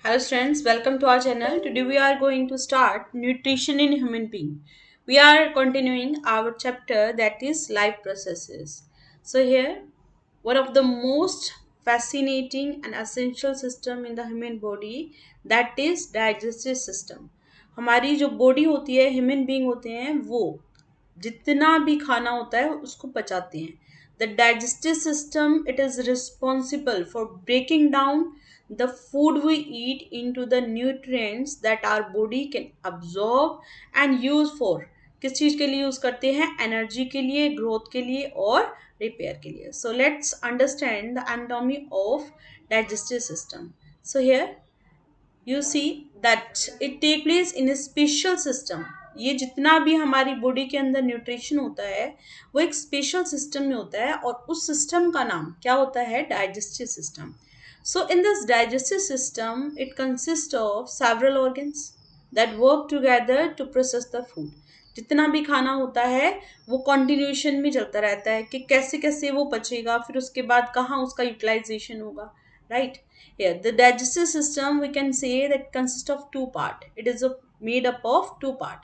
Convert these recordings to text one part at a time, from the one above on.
Hello students, welcome to our channel. Today we are going to start nutrition in human being. We are continuing our chapter that is life processes. So here one of the most fascinating and essential system in the human body that is digestive system. हमारी जो body होती है human being होते हैं वो जितना भी खाना होता है उसको पचाते हैं. The digestive system it is responsible for breaking down the food we eat into the nutrients that our body can absorb and use for. किस चीज के लिए यूज करते हैं? एनर्जी के लिए, ग्रोथ के लिए और रिपेयर के लिए. So let's understand the anatomy of digestive system. So here you see that it take place in a special system. ये जितना भी हमारी बॉडी के अंदर न्यूट्रिशन होता है वो एक स्पेशल सिस्टम में होता है और उस सिस्टम का नाम क्या होता है? Digestive system. So, in this digestive system, it consists of several organs that work together to process the food. जितना भी खाना होता है वो कंटिन्यूएशन में चलता रहता है कि कैसे कैसे वो पचेगा, फिर उसके बाद कहाँ उसका यूटिलाइजेशन होगा. Right. Here, the digestive system we can say that consists of two part. It is made up of two part.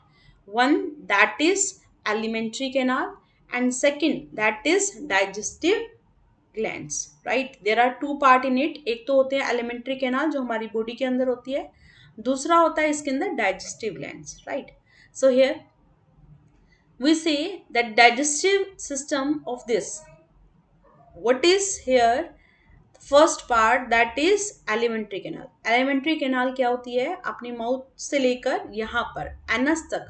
One that is alimentary canal and second that is digestive glands. Right. There are two part in it. एक तो होते हैं alimentary canal जो हमारी body के अंदर होती है, दूसरा होता है इसके अंदर digestive glands. Right. So here we say that digestive system of this what is here first part that is alimentary canal. Alimentary canal क्या होती है? अपने माउथ से लेकर यहाँ पर एनस तक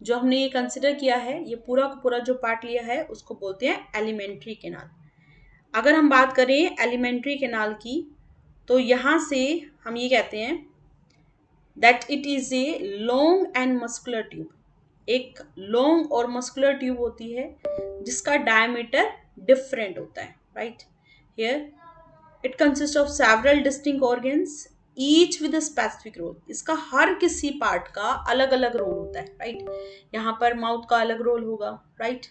जो हमने ये कंसिडर किया है, ये पूरा का पूरा जो पार्ट लिया है उसको बोलते हैं एलिमेंट्री कैनाल. अगर हम बात करें एलिमेंट्री कैनाल की तो यहाँ से हम ये कहते हैं that it is a long and muscular tube. एक लॉन्ग और मस्कुलर ट्यूब होती है जिसका डायमीटर डिफरेंट होता है. Right. Here it consist of several distinct organs each with specific role. इसका हर किसी पार्ट का अलग अलग रोल होता है. राइट. यहाँ पर माउथ का अलग रोल होगा. राइट.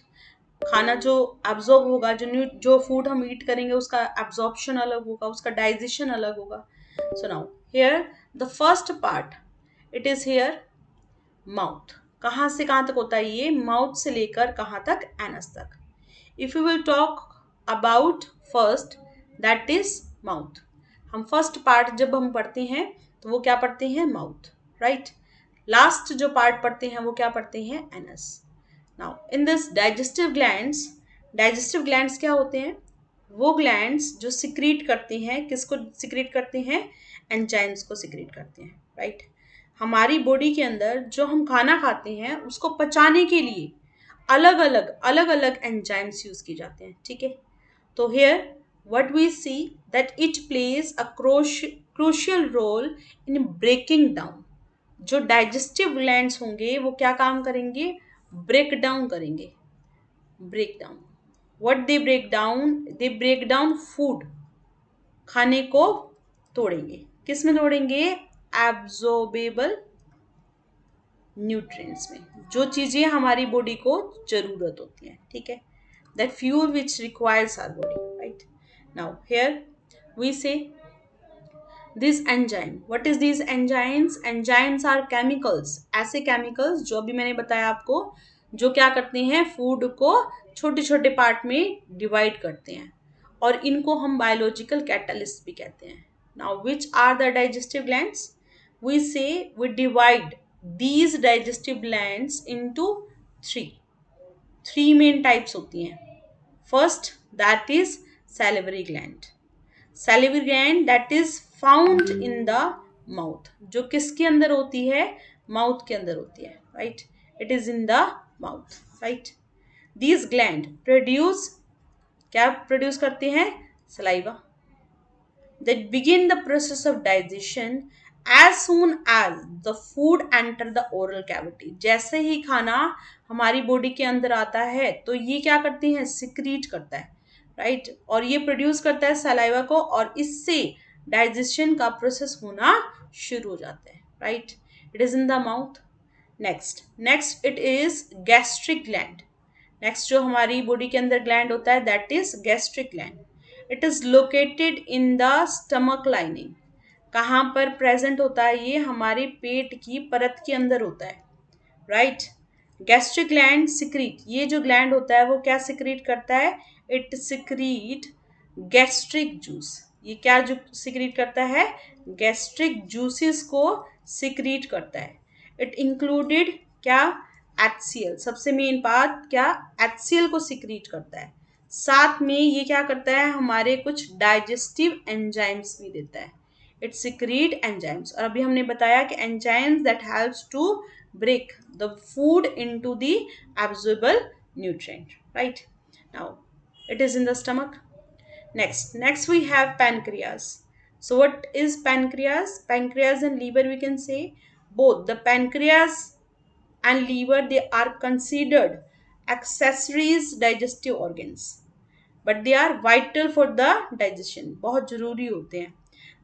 खाना जो एब्जॉर्ब होगा, जो फूड हम ईट करेंगे उसका एब्जॉर्प्शन अलग होगा, उसका डाइजेशन अलग होगा. So now here the first part it is here mouth. कहाँ से कहाँ तक होता है ये? माउथ से लेकर कहाँ तक? एनस तक. If you will talk about first that is mouth. हम फर्स्ट पार्ट जब हम पढ़ते हैं तो वो क्या पढ़ते हैं? माउथ. राइट. लास्ट जो पार्ट पढ़ते हैं वो क्या पढ़ते हैं? Anus. Now, in this digestive glands क्या होते हैं? वो glands जो सिक्रीट करते हैं, किसको सिक्रीट करते हैं? एंजाइम्स को सिक्रीट करते हैं. राइट. हमारी बॉडी के अंदर जो हम खाना खाते हैं उसको पचाने के लिए अलग अलग एंजाइम्स यूज किए जाते हैं. ठीक है. तो here what we see that it plays a crucial role in breaking down. जो डाइजेस्टिव ग्लैंड्स होंगे वो क्या काम करेंगे? ब्रेक डाउन करेंगे. Break down what they break down? They break down food. खाने को तोड़ेंगे. किस में तोड़ेंगे? एब्जॉर्बेबल न्यूट्रिएंट्स में, जो चीजें हमारी बॉडी को जरूरत होती है. ठीक है. That fuel which requires our body. Right. Now here we say this enzyme. What is this enzymes? Enzymes are chemicals. ऐसे केमिकल्स जो अभी मैंने बताया आपको, जो क्या करते हैं? फूड को छोटे छोटे पार्ट में डिवाइड करते हैं और इनको हम बायोलॉजिकल कैटलिस्ट भी कहते हैं. Now which are the digestive glands? We say we divide these digestive glands into three main types होती हैं. First that is salivary gland. Salivary gland that is found in the mouth. जो किसके अंदर होती है? माउथ के अंदर होती है. Right. It is in the mouth. Right. These gland produce, क्या प्रोड्यूस करते हैं? Saliva. That begin the process of digestion as soon as the food enter the oral cavity. जैसे ही खाना हमारी बॉडी के अंदर आता है तो ये क्या करते हैं? सिक्रीट करता है. राइट. और ये प्रोड्यूस करता है सलाइवा को और इससे डाइजेशन का प्रोसेस होना शुरू हो जाता है. Right. It is in the mouth. Next it is gastric gland. Next जो हमारी बॉडी के अंदर ग्लैंड होता है that is gastric gland. It is located in the stomach lining. कहाँ पर प्रेजेंट होता है? ये हमारे पेट की परत के अंदर होता है, राइट। गैस्ट्रिक ग्लैंड सिक्रीट, ये जो ग्लैंड होता है वो क्या सिक्रीट करता है? It secrete gastric juice. ये क्या जो सिक्रीट करता है? गैस्ट्रिक जूसेस को सिक्रीट करता है। इट इंक्लूडेड क्या? HCl, सबसे मेन बात क्या? HCl को सिक्रीट करता है। साथ में ये क्या करता है? हमारे कुछ डाइजेस्टिव एंजाइम्स भी देता है। इट सिक्रीट एंजाइम्स, और अभी हमने बताया कि enzymes that helps to break the food into the absorbable nutrient, right? Now it is in the stomach. Next we have pancreas. So what is pancreas? Pancreas and liver, we can say both the pancreas and liver, they are considered accessories digestive organs, but they are vital for the digestion, बहुत जरूरी होते हैं।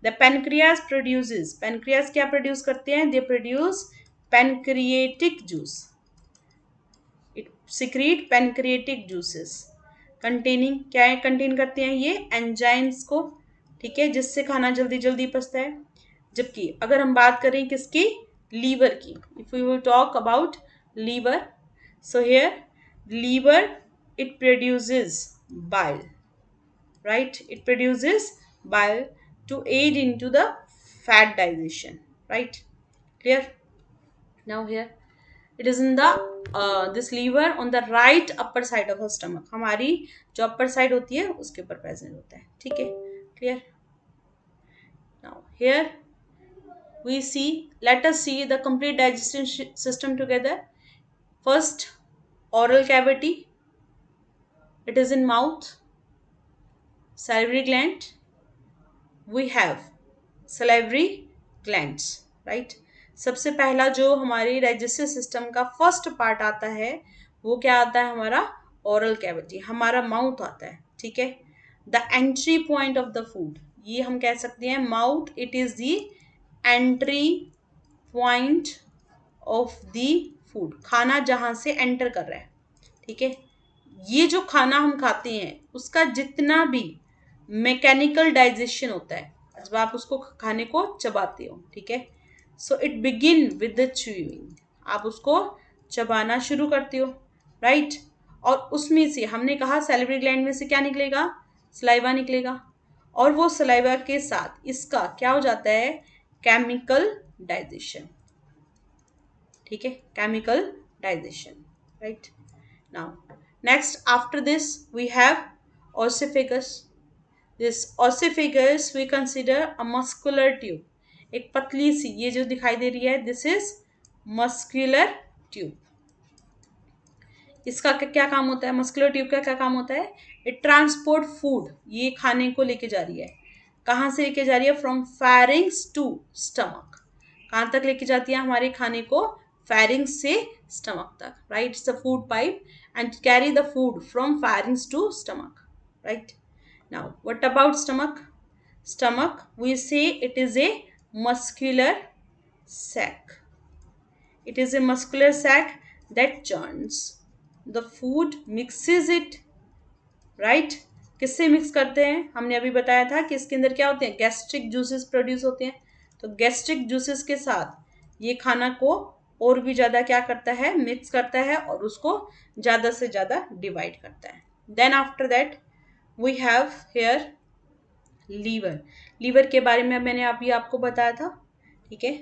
The pancreas produces, pancreas क्या produce करते हैं? They produce pancreatic juice. It secrete pancreatic juices containing, क्या है? Contain करते हैं ये एंजाइम्स को, ठीक है, जिससे खाना जल्दी जल्दी पचता है। जबकि अगर हम बात करें किसकी? लीवर की, if we will talk about liver, so here liver, it produces bile, right? It produces bile to aid into the fat digestion, right? Clear? Now here it is in the this liver on the right upper side of the stomach, हमारी जो upper side होती है उसके ऊपर present होता है, ठीक है? Clear? Now here we see, let us see the complete digestion system together. First, oral cavity, it is in mouth. Salivary gland, we have salivary glands, right? सबसे पहला जो हमारे डाइजेस्टिव सिस्टम का फर्स्ट पार्ट आता है वो क्या आता है? हमारा ओरल कैविटी, हमारा माउथ आता है, ठीक है? The entry point of the food, ये हम कह सकते हैं mouth, it is the entry point of the food, खाना जहां से एंटर कर रहा है, ठीक है? ये जो खाना हम खाते हैं उसका जितना भी मैकेनिकल डाइजेशन होता है जब आप उसको खाने को चबाते हो, ठीक है? So it begin with the chewing, आप उसको चबाना शुरू करते हो, राइट? और उसमें से हमने कहा सैलिवरी ग्लैंड में से क्या निकलेगा? सलाइवा निकलेगा, और वो सलाइवा के साथ इसका क्या हो जाता है? केमिकल डाइजेशन, ठीक है? Chemical digestion, right? Now next after this we have oesophagus. This oesophagus we consider a muscular tube, एक पतली सी ये जो दिखाई दे रही है, this is muscular tube. इसका क्या काम होता है? मस्कुलर ट्यूब का क्या काम होता है? इट ट्रांसपोर्ट फूड, ये खाने को लेके जा रही है, कहाँ से लेके जा रही है? फ्रॉम फैरिंग्स टू स्टमक, कहाँ तक लेके जाती है हमारे खाने को? pharynx से stomach तक, right? It's a food pipe and carry the food from pharynx to stomach, right? Now what about stomach? Stomach, we say it is a muscular sac. It is a muscular sac that churns the food, mixes it, right? किससे mix करते हैं? हमने अभी बताया था कि इसके अंदर क्या होते हैं? गैस्ट्रिक जूसेस प्रोड्यूस होते हैं, तो गैस्ट्रिक जूसेस के साथ ये खाना को और भी ज़्यादा क्या करता है? मिक्स करता है और उसको ज़्यादा से ज़्यादा डिवाइड करता है। Then after that we have here liver. Liver के बारे में मैंने अभी आपको बताया था, ठीक है?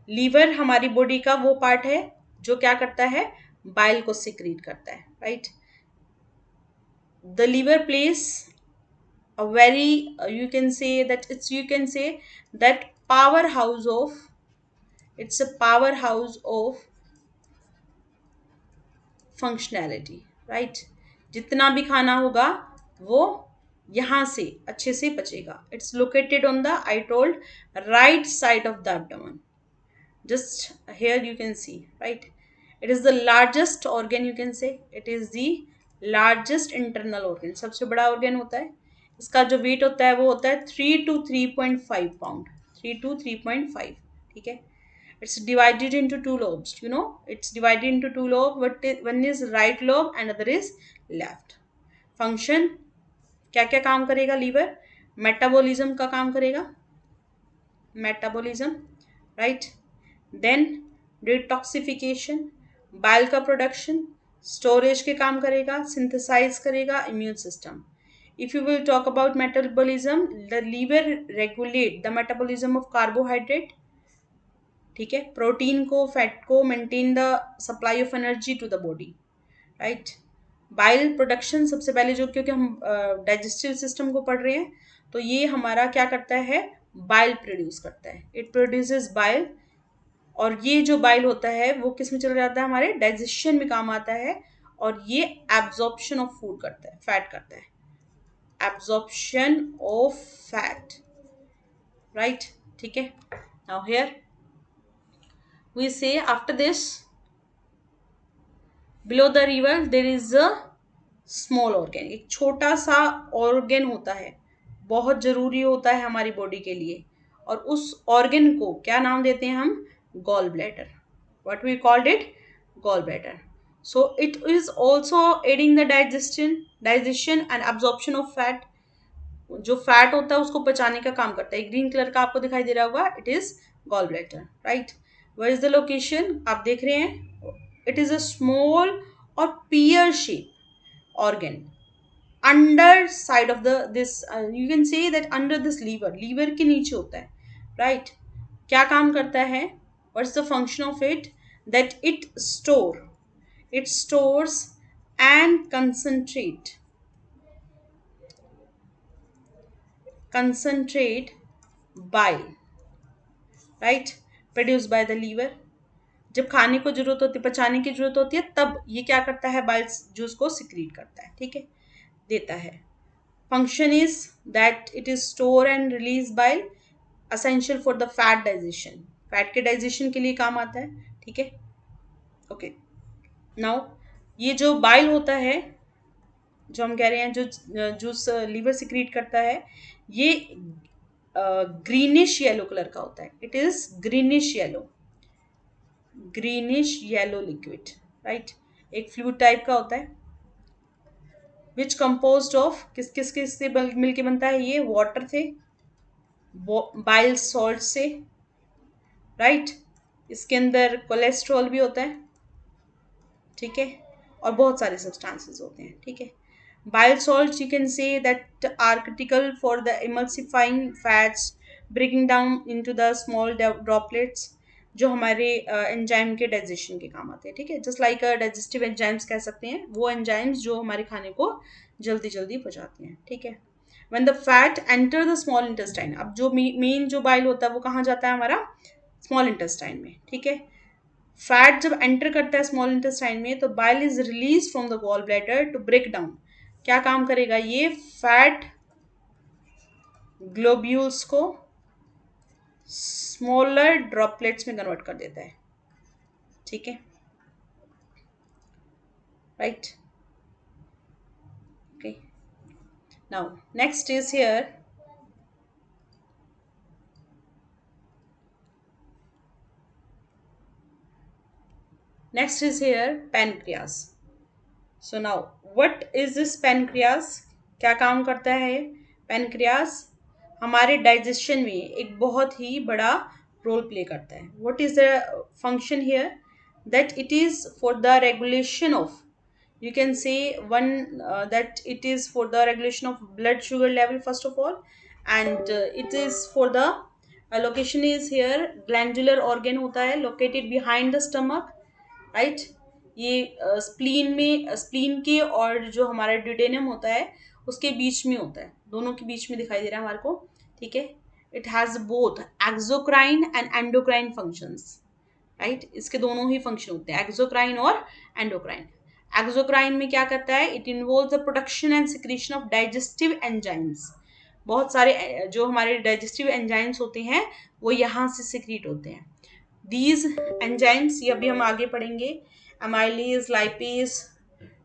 लीवर हमारी बॉडी का वो पार्ट है जो क्या करता है? बाइल को सिक्रीट करता है, right? The liver plays a very you can say that powerhouse of, it's a powerhouse of functionality, right? जितना भी खाना होगा वो यहाँ से अच्छे से पचेगा। It's located on the, I told, right side of the abdomen. Just here you can see, right? It is the largest organ, you can say it is the largest internal organ, सबसे बड़ा organ होता है। इसका जो weight होता है वो होता है 3 to 3.5 pound, 3 to 3.5, ठीक है? It's divided into two lobes, you know, it's divided into two lobes, but one is right lobe and other is left. Function, क्या क्या काम करेगा लीवर? मेटाबॉलिज्म का काम करेगा, metabolism, right, then detoxification, bile का प्रोडक्शन, स्टोरेज के काम करेगा, सिंथेसाइज करेगा immune system. If you will talk about metabolism, the liver regulate the metabolism of carbohydrate, ठीक है, प्रोटीन को, फैट को, maintain the supply of energy to the body, right. Bile production सबसे पहले, जो क्योंकि हम डाइजेस्टिव सिस्टम को पढ़ रहे हैं, तो ये हमारा क्या करता है, बाइल प्रोड्यूस करता है, इट प्रोड्यूसेस बाइल. और ये जो बाइल होता है वो किस में चला जाता है, हमारे डाइजेशन में काम आता है, और ये एब्जॉर्प्शन ऑफ फूड करता है, फैट करता है, absorption of fat, right, ठीक है. Now here we say, after this, below the river there is a small organ, एक छोटा सा organ होता है, बहुत जरूरी होता है हमारी बॉडी के लिए, और उस organ को क्या नाम देते हैं हम, gall bladder. What we called it, gall bladder. So it is also aiding the digestion and absorption of fat. जो फैट होता है उसको पचाने का काम करता है. ग्रीन कलर का आपको दिखाई दे रहा होगा, it is gall bladder, right. Where is the location, आप देख रहे हैं, इट इज अ स्मॉल और pear shape organ under side of the this, you can say that under this liver, liver के नीचे होता है, राइट. क्या काम करता है, what's the function of it, that it stores and concentrate bile, right, produce by the liver. जब खाने को जरूरत होती है, पचाने की जरूरत होती है, तब ये क्या करता है, बाइल जूस को सिक्रीट करता है, ठीक है, देता है. Function is that it is store and release bile, essential for the fat digestion, fat के डाइजेशन के लिए काम आता है, ठीक है. ओके, नाउ ये जो बाइल होता है, जो हम कह रहे हैं, जो जूस लीवर सिक्रीट करता है, ये ग्रीनिश येलो कलर का होता है. It is greenish yellow liquid, right. एक फ्लूइड टाइप का होता है, विच कंपोज्ड ऑफ किस से मिलके बनता है, ये वाटर से, बाइल सॉल्ट से, राइट. इसके अंदर कोलेस्ट्रॉल भी होता है, ठीक है, और बहुत सारे सब्सटेंसेस होते हैं, ठीक है. Bile salts, you can say, that are critical for the emulsifying fats, breaking down into the small droplets, जो हमारे एंजाइम के डाइजेशन के काम आते हैं, ठीक है. जस्ट लाइक डाइजेस्टिव एंजाइम्स कह सकते हैं, वो एंजाइम्स जो हमारे खाने को जल्दी जल्दी पचाते हैं, ठीक है. When the fat enter the small intestine, अब जो मेन जो बाइल होता है वो कहाँ जाता है, हमारा स्मॉल इंटेस्टाइन में, ठीक है. फैट जब एंटर करता है स्मॉल इंटेस्टाइन में, तो bile is release from the gall bladder to break down. क्या काम करेगा, ये फैट ग्लोब्यूल्स को स्मॉलर ड्रॉपलेट्स में कन्वर्ट कर देता है, ठीक है, right. Okay, now next is here, pancreas. So now what is this pancreas, क्या काम करता है pancreas, हमारे डाइजेशन में एक बहुत ही बड़ा रोल प्ले करता है. what is the function here, that it is for the regulation of, you can say one, that it is for the regulation of blood sugar level first of all, and it is for the location is here, glandular organ होता है, located behind the stomach, right. ये spleen के और जो हमारा duodenum होता है उसके बीच में होता है, दोनों के बीच में दिखाई दे रहा है हमारे को, ठीक है. It has both exocrine and endocrine functions, right. इसके दोनों ही फंक्शन होते हैं, एक्सोक्राइन और एंडोक्राइन. एक्सोक्राइन में क्या करता है, it involve the production and secretion of digestive enzymes. बहुत सारे जो हमारे डाइजेस्टिव एंजाइम्स होते हैं वो यहाँ से सिक्रीट होते हैं. These enzymes, ये अभी हम आगे पढ़ेंगे, amylase, lipase,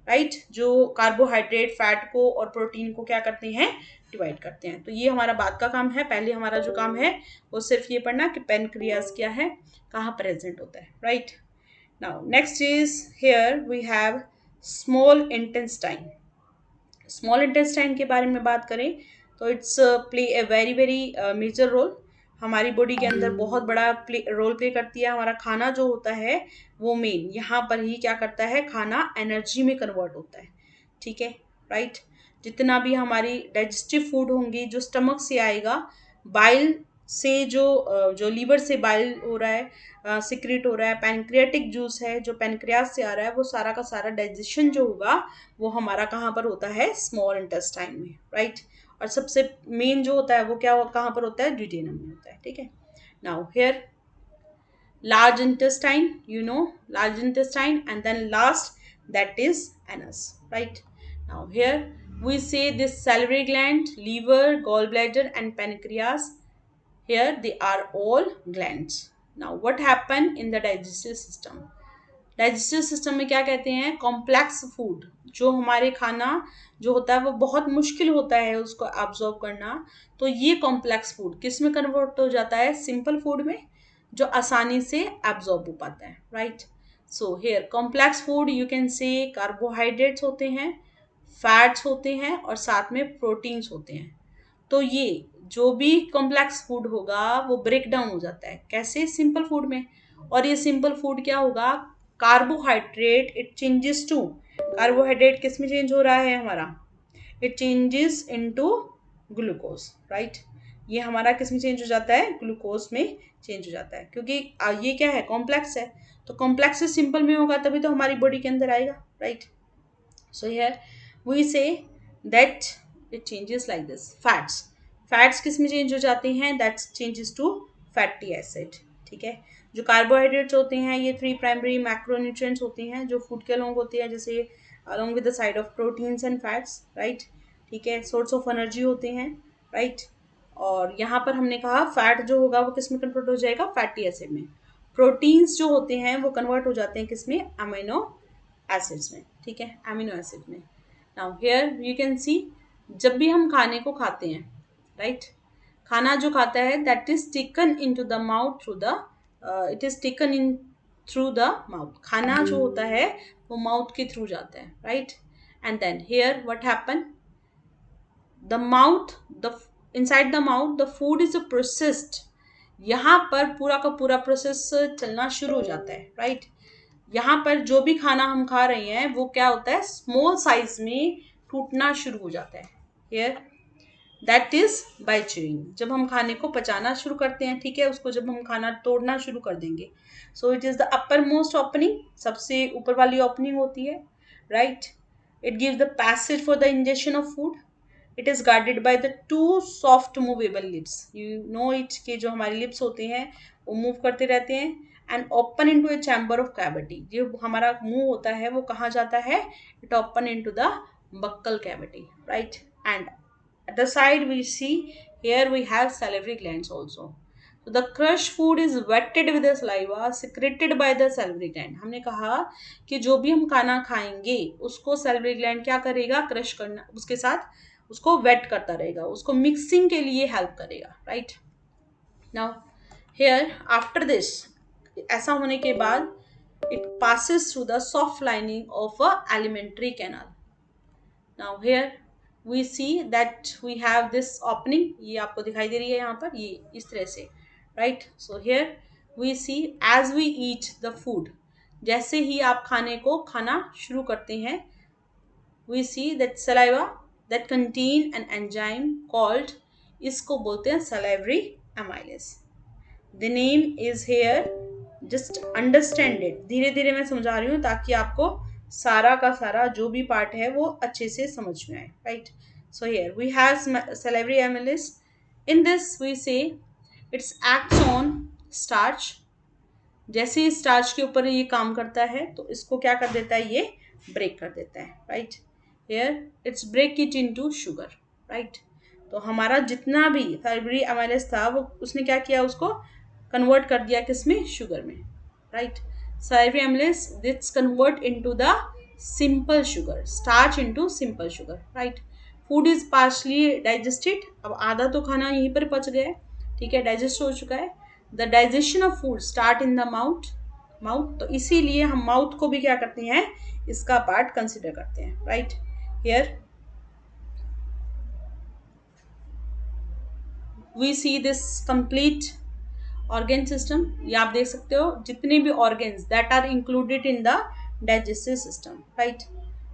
राइट, जो कार्बोहाइड्रेट, फैट को और प्रोटीन को क्या करते हैं, डिवाइड करते हैं. तो ये हमारा बाद का काम है, पहले हमारा जो काम है वो सिर्फ ये पढ़ना कि पेनक्रियाज क्या है, कहाँ प्रेजेंट होता है, right. Now next is here we have small intestine. Small intestine के बारे में बात करें तो it's play a very very major role. हमारी बॉडी के अंदर बहुत बड़ा रोल प्ले करती है। हमारा खाना जो होता है वो मेन यहाँ पर ही क्या करता है, खाना एनर्जी में कन्वर्ट होता है। ठीक है, राइट। जितना भी हमारी डाइजेस्टिव फूड होंगी जो स्टमक से आएगा, बाइल से जो लीवर से बाइल हो रहा है, सिक्रेट हो रहा है, पैनक्रियाटिक जूस है जो पैनक्रियास से आ रहा है, वो सारा का सारा डाइजेशन जो होगा वो हमारा कहाँ पर होता है, स्मॉल इंटेस्टाइन में, राइट। और सबसे मेन जो होता है वो क्या कहाँ पर होता है, ड्यूडेनम में होता है। ठीक है, now here large intestine, large intestine, and then last, that is anus, right. Now here we say this salivary gland, liver, gallbladder, and pancreas. Here they are all glands. Now what happen in the digestive system? Digestive system में क्या कहते हैं, complex food, जो हमारे खाना जो होता है वो बहुत मुश्किल होता है उसको एब्जॉर्ब करना, तो ये कॉम्प्लेक्स फूड किस में कन्वर्ट हो जाता है, सिंपल फूड में, जो आसानी से एब्जॉर्ब हो पाता है, right. So here complex food you can से कार्बोहाइड्रेट्स होते हैं, फैट्स होते हैं, और साथ में प्रोटीन्स होते हैं। तो ये जो भी कॉम्प्लेक्स फूड होगा वो ब्रेक डाउन हो जाता है कैसे, सिंपल फूड में। और ये सिंपल फूड क्या होगा, carbohydrate it changes to, carbohydrate किस में चेंज हो रहा है हमारा, it changes into glucose, right. ये हमारा किस में चेंज हो जाता है, ग्लूकोज में चेंज हो जाता है, क्योंकि ये क्या है, कॉम्प्लेक्स है। तो कॉम्प्लेक्स से सिंपल में होगा तभी तो हमारी बॉडी के अंदर आएगा, right. So here we say that it changes like this. Fats किस में चेंज हो जाते हैं, that changes to fatty acid. ठीक है, जो कार्बोहाइड्रेट्स होते हैं ये 3 प्राइमरी मैक्रोन्यूट्रिएंट्स होते हैं जो फूड के अलोंग होते हैं, जैसे along with the side of proteins and fats, right. ठीक है, सोर्स ऑफ एनर्जी होते हैं, राइट। और यहाँ पर हमने कहा फैट जो होगा वो किस में कन्वर्ट हो जाएगा, फैटी एसिड में। प्रोटीन्स जो होते हैं वो कन्वर्ट हो जाते हैं किस में, अमीनो एसिड्स में। ठीक है, अमीनो एसिड में। Now here you can see, जब भी हम खाने को खाते हैं, राइट, खाना जो खाता है that is taken into the mouth through the, it is taken in through the mouth. खाना जो होता है वो माउथ के थ्रू जाता है, right. And then here what happen, the mouth, the inside the mouth the food is processed. यहाँ पर पूरा का पूरा प्रोसेस चलना शुरू हो जाता है, राइट। यहाँ पर जो भी खाना हम खा रहे हैं वो क्या होता है, स्मॉल साइज में टूटना शुरू हो जाता है। Here that is by chewing, जब हम खाने को पचाना शुरू करते हैं, ठीक है, उसको जब हम खाना तोड़ना शुरू कर देंगे। So it is the upper most opening, सबसे ऊपर वाली ओपनिंग होती है, right. It gives the passage for the injection of food. It is guarded by the 2 soft movable lips, you know it, के जो हमारे लिप्स होते हैं वो मूव करते रहते हैं, and open into A chamber of cavity. जो हमारा मुंह होता है वो कहाँ जाता है, it open into the buccal cavity, right. And at the side we see, here we have salivary glands also. So the crushed food is wetted with the saliva secreted by the salivary gland. हमने कहा कि जो भी हम खाना खाएंगे उसको salivary gland क्या करेगा, क्रश करना, उसके साथ उसको वेट करता रहेगा, उसको मिक्सिंग के लिए हेल्प करेगा, right. Now here after this, ऐसा होने के बाद it passes through the soft lining of a alimentary canal. Now here we see that we have this opening, ये आपको दिखाई दे रही है यहाँ पर, ये इस तरह से, right. So here we see as we eat the food, जैसे ही आप खाने को खाना शुरू करते हैं, we see that saliva that contain an enzyme called, इसको बोलते हैं salivary amylase. The name is here, just understand it, धीरे धीरे मैं समझा रही हूँ ताकि आपको सारा का सारा जो भी पार्ट है वो अच्छे से समझ में आए, right. So here we have salivary amylase. In this we say it's acts on starch. जैसे ही स्टार्च के ऊपर ये काम करता है तो इसको क्या कर देता है, ये ब्रेक कर देता है, right. Here it's break it into sugar, right. तो हमारा जितना भी salivary amylase था वो उसने क्या किया, उसको कन्वर्ट कर दिया किसमें, शुगर में, right. salivary amylase this convert into the simple sugar, starch into simple sugar, right. food is partially digested, अब आधा तो खाना यहीं पर पच गया है, ठीक है, डाइजेस्ट हो चुका है। The digestion of food start in the mouth, तो इसीलिए हम माउथ को भी क्या करते हैं, इसका पार्ट कंसिडर करते हैं, right. Here we see this complete organ system. ये आप देख सकते हो जितने भी organs that are included in the digestive system, right.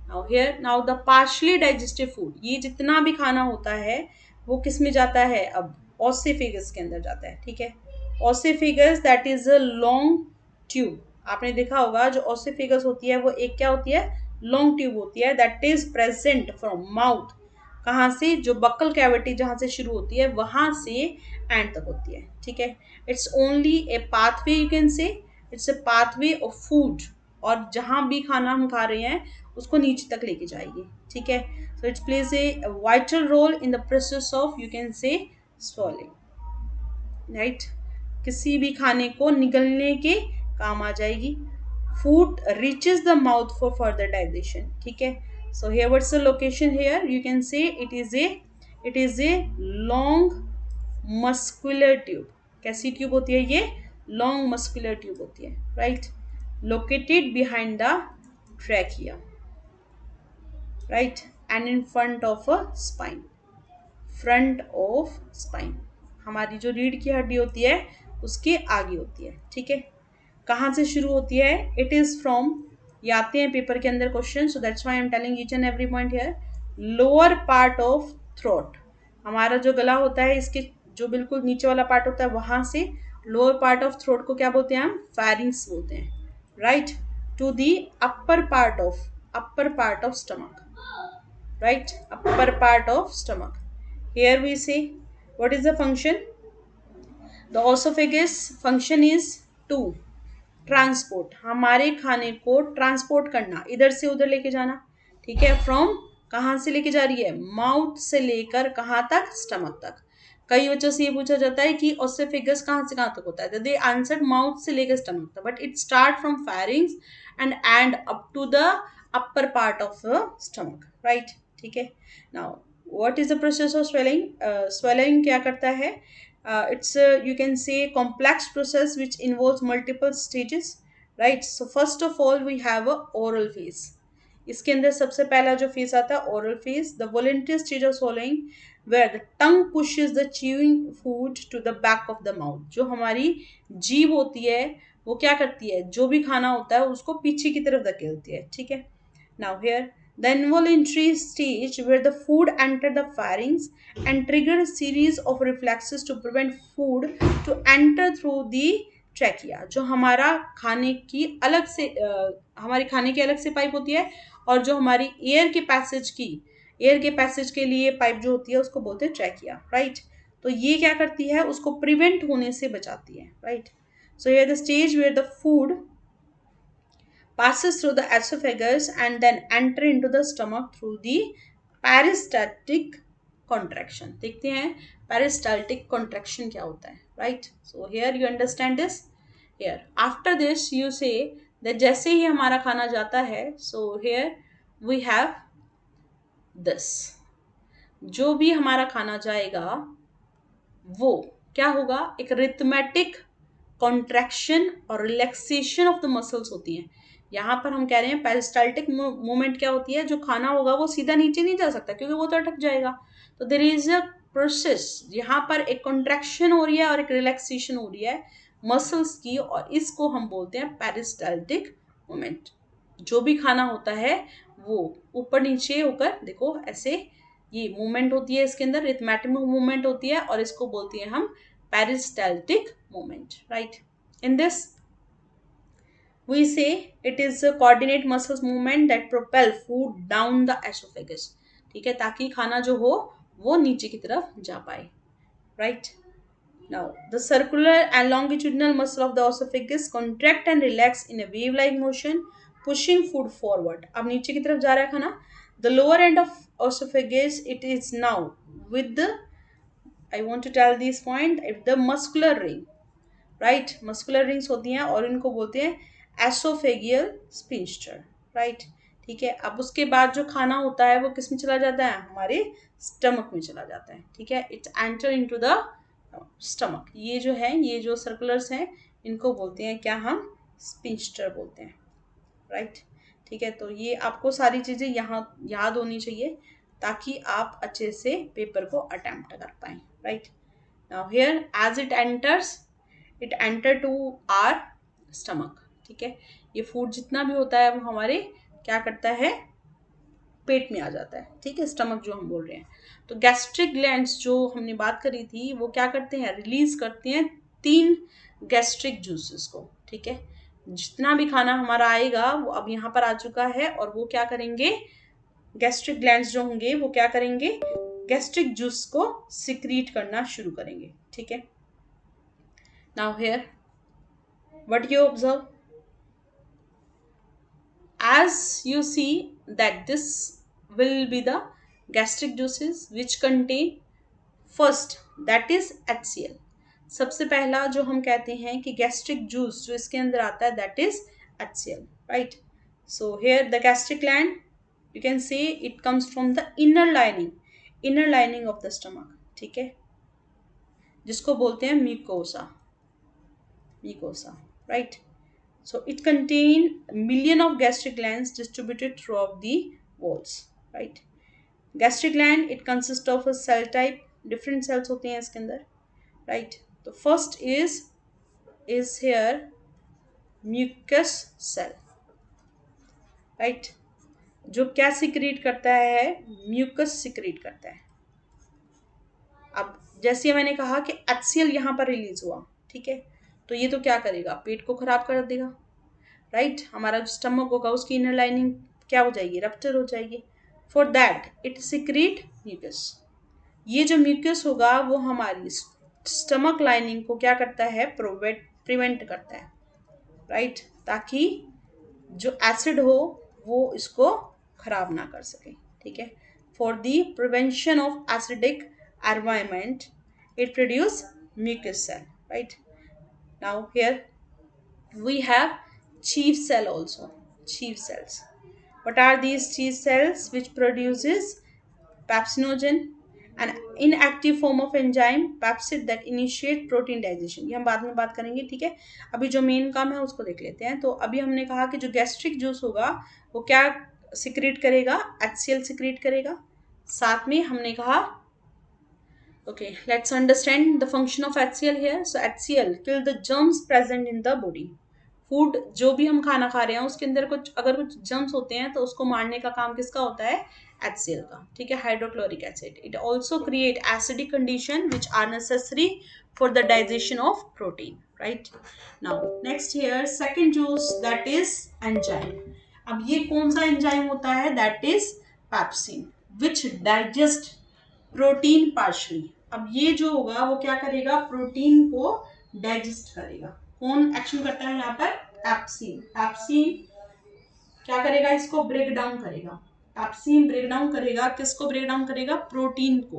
Now here now the partially digestive food, ये जितना भी खाना होता है वो किस में जाता है, अब ऑसिफेगस के अंदर जाता है, ठीक है। Oesophagus that is a long tube. आपने देखा होगा जो ऑसिफेगस होती है वो एक क्या होती है, लॉन्ग ट्यूब होती है that is present from mouth, कहाँ से, जो बक्कल कैविटी जहाँ से शुरू होती है वहां से एंड तक होती है, ठीक है। It's only A pathway, you can से it's a pathway of food, और जहाँ भी खाना हम खा रहे हैं उसको नीचे तक लेके जाएगी, ठीक है। So it's plays a vital role in the process of, you can say, swallowing, right. किसी भी खाने को निगलने के काम आ जाएगी। Food reaches the mouth for further digestion, ठीक है। So here what's the location, here you can say it is a long muscular tube. कैसी ट्यूब होती है ये, लॉन्ग मस्कुलर ट्यूब होती है, right. Located behind the trachea, right, and in front of a spine, front of spine, हमारी जो रीढ़ की हड्डी होती है उसके आगे होती है, ठीक है। कहाँ से शुरू होती है, इट इज फ्रॉम, ये आते हैं पेपर के अंदर question, so that's why I am telling each and every point here. Lower part of throat, हमारा जो गला होता है इसके जो बिल्कुल नीचे वाला पार्ट होता है वहां से लोअर पार्ट ऑफ थ्रोट को क्या बोलते हैं हम, फेरिंग्स बोलते हैं, right. To the upper part of stomach, right, upper part of stomach. Here we see what is the function, the esophagus function is to transport, हमारे खाने को ट्रांसपोर्ट करना, इधर से उधर लेके जाना, ठीक है। फ्रॉम, कहाँ से लेके जा रही है, माउथ से लेकर कहाँ तक, स्टमक तक। कई बच्चों से ये पूछा जाता है कि ओसोफेगस कहाँ से कहाँ तक होता है, तो दे आंसर माउथ से लेकर स्टमक तक, but it start from pharynx and up to the upper part of the stomach, right, ठीक है। Now what is the process of swallowing, swallowing क्या करता है, it's you can say complex process which involves multiple stages, right। So first of all we have a oral phase, इसके अंदर सबसे पहला जो फेज आता है oral phase, the voluntary stage of swallowing where the tongue pushes the chewing food to the back of the mouth, जो हमारी जीभ होती है वो क्या करती है, जो भी खाना होता है उसको पीछे की तरफ धकेलती है, ठीक है। Now here the involuntary stage where the food enter the pharynx and trigger a series of reflexes to prevent food to enter through the trachea, जो हमारा खाने की अलग से हमारी खाने की अलग से पाइप होती है, और जो हमारी एयर के पैसेज के लिए पाइप जो होती है उसको बोलते हैं ट्रैकिया, राइट। तो ये क्या करती है, उसको प्रिवेंट होने से बचाती है, right. So here the stage where the food passes through the esophagus and then enter into the stomach through the peristaltic contraction। देखते हैं peristaltic contraction क्या होता है, right। So here you understand this, here after this you say that जैसे ही हमारा खाना जाता है, so here we have this, जो भी हमारा खाना जाएगा वो क्या होगा, एक रिथमेटिक कॉन्ट्रैक्शन और रिलैक्सेशन ऑफ द मसल्स होती हैं। यहाँ पर हम कह रहे हैं पेरिस्टाल्टिक मूवमेंट क्या होती है, जो खाना होगा वो सीधा नीचे नहीं जा सकता क्योंकि वो तो अटक जाएगा, तो देयर इज अ प्रोसेस, यहाँ पर एक कॉन्ट्रैक्शन हो रही है और एक रिलैक्सेशन हो रही है मसल्स की, और इसको हम बोलते हैं पेरिस्टाल्टिक मूवमेंट। जो भी खाना होता है वो ऊपर नीचे होकर, देखो ऐसे ये मूवमेंट होती है, इसके अंदर रिथमेटिक मूवमेंट होती है और इसको बोलते हैं हम peristaltic movement, right. In this we say it is a coordinate muscles movement that propel food down the esophagus, ठीक है, ताकि खाना जो हो वो नीचे की तरफ जा पाए, right. Now the circular and longitudinal muscle of the esophagus contract and relax in a wave like motion pushing food forward, अब नीचे की तरफ जा रहा है खाना, the lower end of esophagus it is now with the, I want to tell this point, the muscular ring, right, muscular rings होती हैं और इनको बोलते हैं एसोफेगियल स्पिंस्टर, राइट, ठीक है। अब उसके बाद जो खाना होता है वो किस में चला जाता है, हमारे स्टमक में चला जाता है, ठीक है। It's enter into the stomach, ये जो है, ये जो सर्कुलर्स हैं इनको बोलते हैं क्या, हम स्पिंस्टर बोलते हैं, राइट, ठीक है। तो ये आपको सारी चीज़ें यहाँ याद होनी चाहिए ताकि आप अच्छे से पेपर को अटेम्प्ट कर पाएँ, right. Now here as it enters, it enter to our stomach, ठीक है। ये फूड जितना भी होता है वो हमारे क्या करता है, पेट में आ जाता है, ठीक है, स्टमक जो हम बोल रहे हैं। तो गैस्ट्रिक ग्लैंड्स जो हमने बात करी थी वो क्या करते हैं, रिलीज करते हैं 3 गैस्ट्रिक जूसेस को, ठीक है। जितना भी खाना हमारा आएगा वो अब यहाँ पर आ चुका है और वो क्या करेंगे, गैस्ट्रिक ग्लैंड्स जो होंगे वो क्या करेंगे, गैस्ट्रिक जूस को सिक्रीट करना शुरू करेंगे, ठीक है। Now here what you observe, as you see that this will be the gastric juices which contain first, that is HCl। सबसे पहला जो हम कहते हैं कि गैस्ट्रिक जूस जो इसके अंदर आता है that is HCl, right? So here the gastric gland, you can say it comes from the inner lining of the stomach, ठीक है, जिसको बोलते हैं mucosa, right? So it contains million of gastric glands distributed throughout the walls, right? Gastric gland, it consists of a cell type, different cells होते हैं इसके अंदर, right? The first is here mucus cell, right? जो क्या secrete करता है, mucus secrete करता है। अब जैसे मैंने कहा कि HCl यहाँ पर रिलीज हुआ, ठीक है, तो ये तो क्या करेगा, पेट को खराब कर देगा, राइट। हमारा जो स्टमक होगा उसकी इनर लाइनिंग क्या हो जाएगी, रप्चर हो जाएगी। For that it secrete mucus. ये जो म्यूकस होगा वो हमारी स्टमक लाइनिंग को क्या करता है, प्रिवेंट करता है, राइट, ताकि जो एसिड हो वो इसको खराब ना कर सके, ठीक है। For the prevention of acidic environment it produce mucus cell, right. Now here we have chief cell also, chief cells. What are these chief cells? Which produces pepsinogen, an inactive form of enzyme pepsid that initiate protein digestion। ये हम बाद में बात करेंगे, ठीक है। अभी जो मेन काम है उसको देख लेते हैं। तो अभी हमने कहा कि जो गैस्ट्रिक जूस होगा वो क्या सिक्रीट करेगा, HCl सिक्रीट करेगा। साथ में हमने कहा, okay, let's understand the function of HCl here. So HCl kill the germs present in the body. Food जो भी हम खाना खा रहे हैं उसके अंदर कुछ अगर कुछ जर्म्स होते हैं तो उसको मारने का काम किसका होता है, HCl का, ठीक है, hydrochloric acid. It also create acidic condition which are necessary for the digestion of protein, right. Now next here second juice that is enzyme. अब ये कौन सा एंजाइम होता है, that is pepsin which digest protein partially. अब ये जो होगा वो क्या करेगा, प्रोटीन को डाइजेस्ट करेगा। कौन एक्शन करता है यहाँ पर, पेप्सिन। पेप्सिन क्या करेगा, इसको ब्रेक डाउन करेगा। पेप्सिन ब्रेक डाउन करेगा, किसको ब्रेक डाउन करेगा, प्रोटीन को,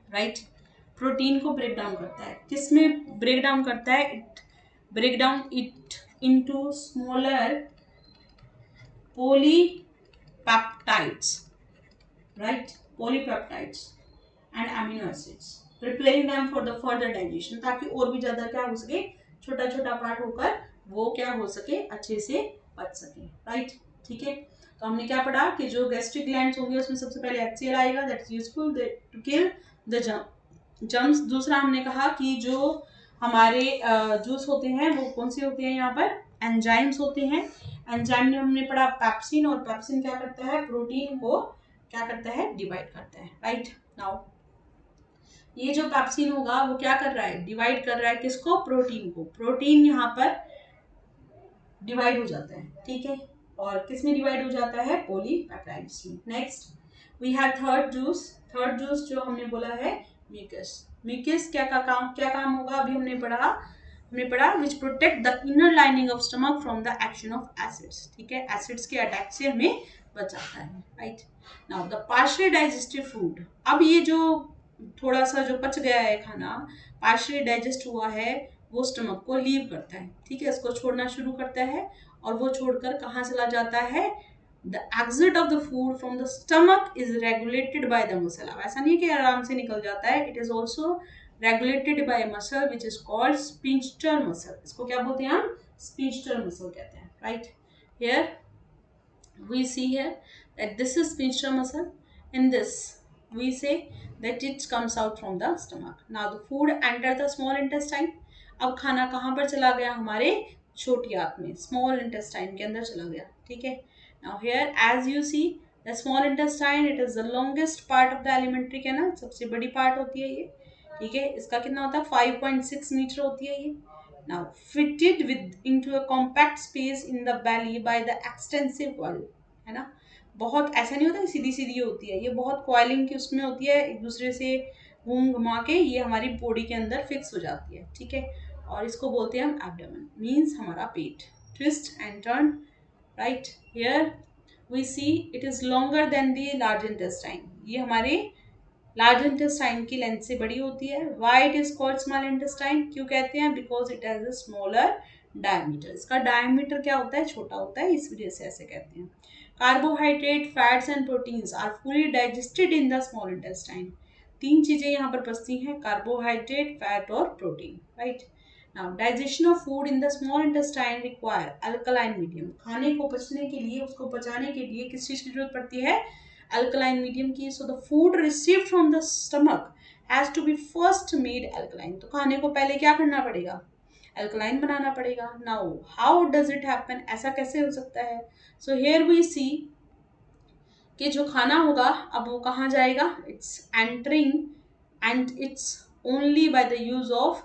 राइट। प्रोटीन को ब्रेक डाउन करता है, किसमें ब्रेक डाउन करता है, it break down it into smaller polypeptides, right, polypeptides and amino acids, preparing them for the further digestion, ताकि और भी ज्यादा क्या हो सके, छोटा छोटा पार्ट होकर वो क्या हो सके, अच्छे से पच सके, राइट, ठीक है। तो हमने क्या पढ़ा कि जो गैस्ट्रिक ग्लैंड्स होंगे उसमें सबसे पहले HCl आएगा, that is useful to kill the germs. दूसरा हमने कहा कि जो हमारे जूस होते हैं वो कौन से होते हैं, यहाँ पर एंजाइम्स होते हैं। एंजाइम में हमने पढ़ा पेप्सिन, और पेप्सिन क्या करता है, प्रोटीन को क्या करता है, डिवाइड करता है, राइट। नाउ ये जो पेप्सिन होगा वो क्या कर रहा है, डिवाइड कर रहा है किसको, प्रोटीन को। प्रोटीन यहाँ पर डिवाइड हो जाता है, ठीक है, और किस में डिवाइड हो जाता है, पॉलीपेप्टाइड्स में। Next we have third juice. Third juice जो हमने बोला है म्यूकस। म्यूकस क्या काम होगा, अभी हमने पढ़ा विच protect the inner lining of stomach from the action of acids, ठीक है, एसिड्स के अटैक से हमें बचाता है, right. Now the partially digestive food. अब ये जो थोड़ा सा जो पच गया है खाना, पार्शियली डाइजेस्ट हुआ है, वो स्टमक को लीव करता है, ठीक है, इसको छोड़ना शुरू करता है, और वो छोड़कर कहाँ चला जाता है, the exit of the food from the stomach is regulated by the muscle। अब ऐसा नहीं है कि आराम से निकल जाता है, it is also regulated by a muscle which is called sphincter muscle। इसको क्या बोलते हैं हम, sphincter muscle कहते हैं, right। Here we see here that this is sphincter muscle। In this we say that it comes out from the stomach. Now the food enter the small intestine. अब खाना कहाँ पर चला गया? हमारे छोटी आंत में, स्मॉल इंटेस्टाइन के अंदर चला गया. ठीक है. Now here as you see the small intestine, it is the longest part of the alimentary canal. सबसे बड़ी पार्ट होती है ये. ठीक है. इसका कितना होता है? 5.6 मीटर होती है ये. Now fitted with into a compact space in the belly by the extensive wall. है ना. बहुत ऐसा नहीं होता कि सीधी सीधी होती है, ये बहुत कॉइलिंग की उसमें होती है, एक दूसरे से घूम घुमा के ये हमारी बॉडी के अंदर फिक्स हो जाती है. ठीक है. और इसको बोलते हैं हम एब्डोमेन, मीन्स हमारा पेट. Twist and turn. Right. Here we see it is longer than the large intestine. ये हमारे लार्ज इंटेस्टाइन की लेंथ से बड़ी होती है. Why it is called small intestine? क्यों कहते हैं? Because it has a smaller diameter. इसका डायमीटर क्या होता है? छोटा होता है, इस वजह से ऐसे कहते हैं. Carbohydrate, fats and proteins are fully digested in the small intestine. तीन चीजें यहाँ पर बचती हैं, कार्बोहाइड्रेट, फैट और protein. Right. Now digestion of food in the small intestine require alkaline medium. खाने को पचने के लिए, उसको पचाने के लिए किस चीज की जरूरत पड़ती है? अल्कलाइन मीडियम की. So the food received from the stomach has to be first made alkaline. तो खाने को पहले क्या करना पड़ेगा? अल्कलाइन बनाना पड़ेगा. Now how does it happen? ऐसा कैसे हो सकता है? सो हियर वी सी कि जो खाना होगा अब वो कहाँ जाएगा? It's entering and it's only by the use of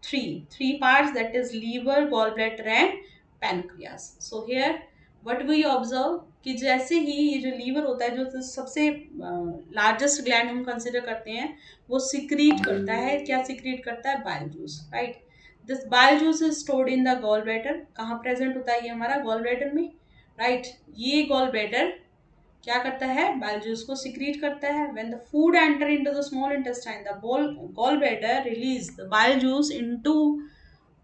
three parts, that is liver, gall bladder and pancreas. So here what we observe कि जैसे ही ये जो लीवर होता है, जो सबसे लार्जेस्ट ग्लैंड हम कंसिडर करते हैं, वो सिक्रीट करता है. क्या सिक्रीट करता है? Bile juice. Right. This bile juice is stored in the gall bladder. कहाँ प्रेजेंट होता है ये? हमारा गॉल ब्लैडर में. राइट. ये गॉल ब्लैडर क्या करता है? बाइल जूस को सिक्रीट करता है. When the food enter into the small intestine, the gall bladder release the bile juice into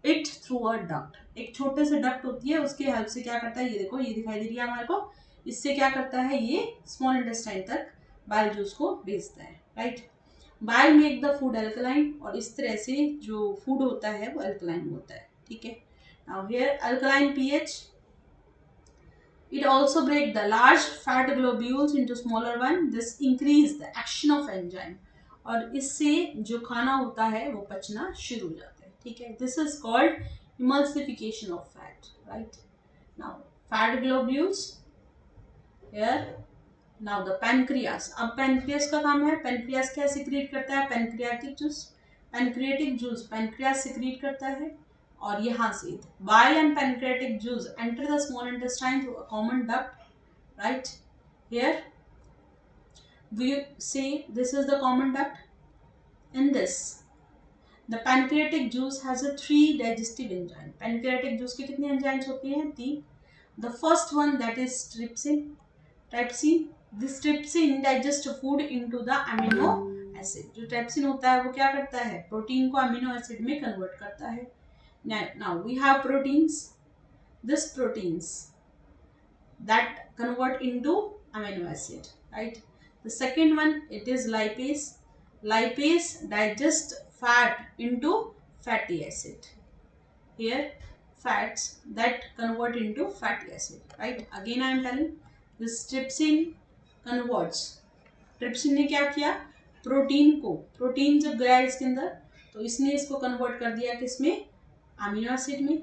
it through a duct. एक छोटे से डक्ट होती है, उसके हेल्प से क्या करता है? ये देखो, ये दिखाई दे रही है हमारे को. इससे क्या करता है? ये स्मॉल इंटेस्टाइन तक बाइल जूस को भेजता है. Right. Bile make the food alkaline. और इस तरह से जो फूड होता है वो अल्कलाइन होता है. ठीक है. Now here alkaline pH. It also break the large fat globules into smaller one. This increase the action of enzyme. और इससे जो खाना होता है वो पचना शुरू हो जाता है. ठीक है. This is called emulsification of fat. Right. Now fat globules here. Now the pancreas. अब pancreas का काम है. pancreas क्या secrete करता है? pancreatic juice. pancreatic juice pancreas secrete करता है. और यहाँ से bile and pancreatic juice enter the small intestine through a common duct. Right. Here we say this is the common duct. In this the pancreatic juice has a 3 digestive enzyme. pancreatic juice के कितने enzymes होते हैं? 3. The first one, that is trypsin. This trypsin digest food into the amino acid. जो trypsin होता है वो क्या करता है? प्रोटीन को अमीनो एसिड में कन्वर्ट करता है. Now we have proteins. This proteins that convert into amino acid. Right. The second one, it is lipase. Lipase digest fat into fatty acid. Here fats that convert into fatty acid. Right. Again I am telling, this trypsin converts. trypsin ने क्या किया? Protein को, protein जब गया इसके अंदर तो इसने इसको कन्वर्ट कर दिया किसमें? अमीनो एसिड में.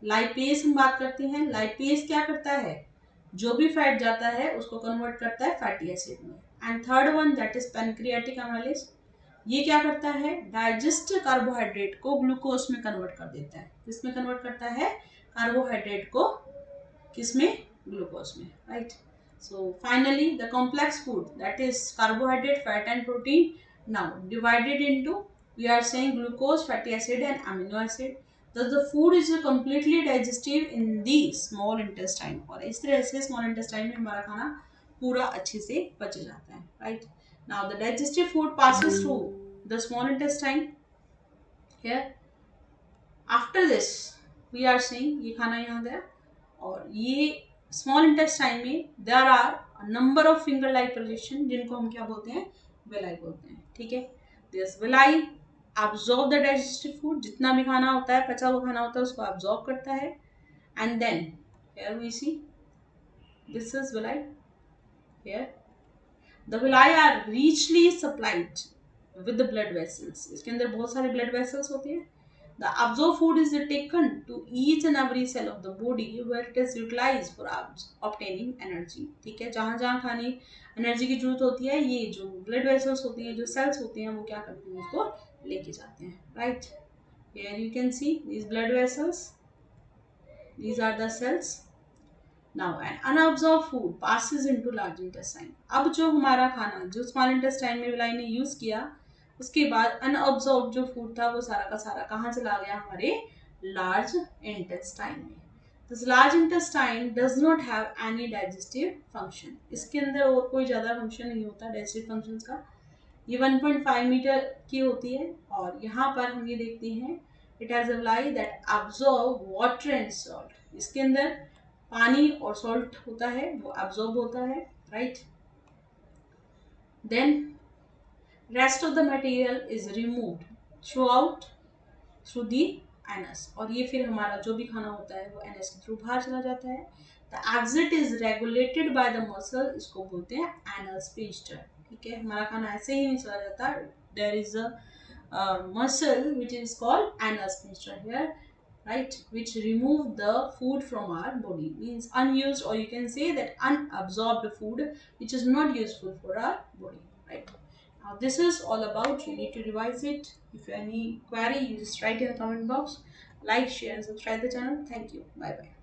लाइपेज हम बात करते हैं. लाइपेज क्या करता है? जो भी फैट जाता है उसको कन्वर्ट करता है फैटी एसिड में. And third one, that is pancreatic amylase. ये क्या करता है? डाइजेस्ट कार्बोहाइड्रेट को ग्लूकोज में कन्वर्ट कर देता है. किसमें कन्वर्ट करता है? कार्बोहाइड्रेट को किसमें? ग्लूकोज में. Right. So finally the complex food, that is carbohydrate, fat and protein, now divided into, we are saying glucose, fatty acid and amino acid. Thus the food is completely digestive in the small intestine. और इस तरह से small intestine में हमारा खाना पूरा अच्छे से पच जाता है. Right. Now the digestive food passes through the small intestine. Here. After this, we are saying ये खाना यहाँ गया और ये small intestine में there are a number of finger-like projection जिनको हम क्या बोलते हैं? villi बोलते हैं. ठीक है. This villi absorb the digestive food. जितना भी खाना होता है, पचा हुआ खाना होता है, उसको absorb करता है. And then here we see this is villi. Here The villi are richly supplied with the blood vessels. इसके अंदर बहुत सारे blood vessels होते हैं. The absorbed food is taken to each and every cell of the body where it is utilized for obtaining energy. ठीक है, जहाँ जहाँ खाने एनर्जी की जरूरत होती है, ये जो ब्लड वेसल्स होती हैं, जो सेल्स होते हैं, वो क्या करते हैं, उसको लेके जाते हैं. Right, here you can see these blood vessels. These are the cells. Now an unabsorbed food passes into large intestine. अब जो हमारा खाना जो स्मॉल इंटेस्टाइन में विलाई ने यूज किया, उसके बाद अनअब्जॉर्ब जो फूड था वो सारा का सारा कहाँ चला गया, हमारे लार्ज इंटेस्टाइन में. This large intestine does not have any digestive function. इसके अंदर और कोई ज़्यादा फंक्शन नहीं होता डाइजेस्टिव फंक्शन का. ये 1.5 मीटर की होती है. और यहाँ पर हम ये देखते हैं it has a lie that absorb water and salt. इसके अंदर पानी और सॉल्ट होता है, वो अब्जॉर्ब होता है. Right, then rest of the material is removed through out through the anus. और ये फिर हमारा जो भी खाना होता है वो एनस के थ्रू बाहर चला जाता है. The exit is regulated by the muscle. इसको बोलते हैं एनल स्फिंक्टर. ठीक है, हमारा खाना ऐसे ही नहीं चला जाता. There is a muscle which is called anal sphincter here, right, which remove the food from our body, means unused, or you can say that unabsorbed food which is not useful for our body. Right, now this is all about, you need to revise it. If you have any query, you just write in the comment box. Like, share and subscribe the channel. Thank you. Bye bye.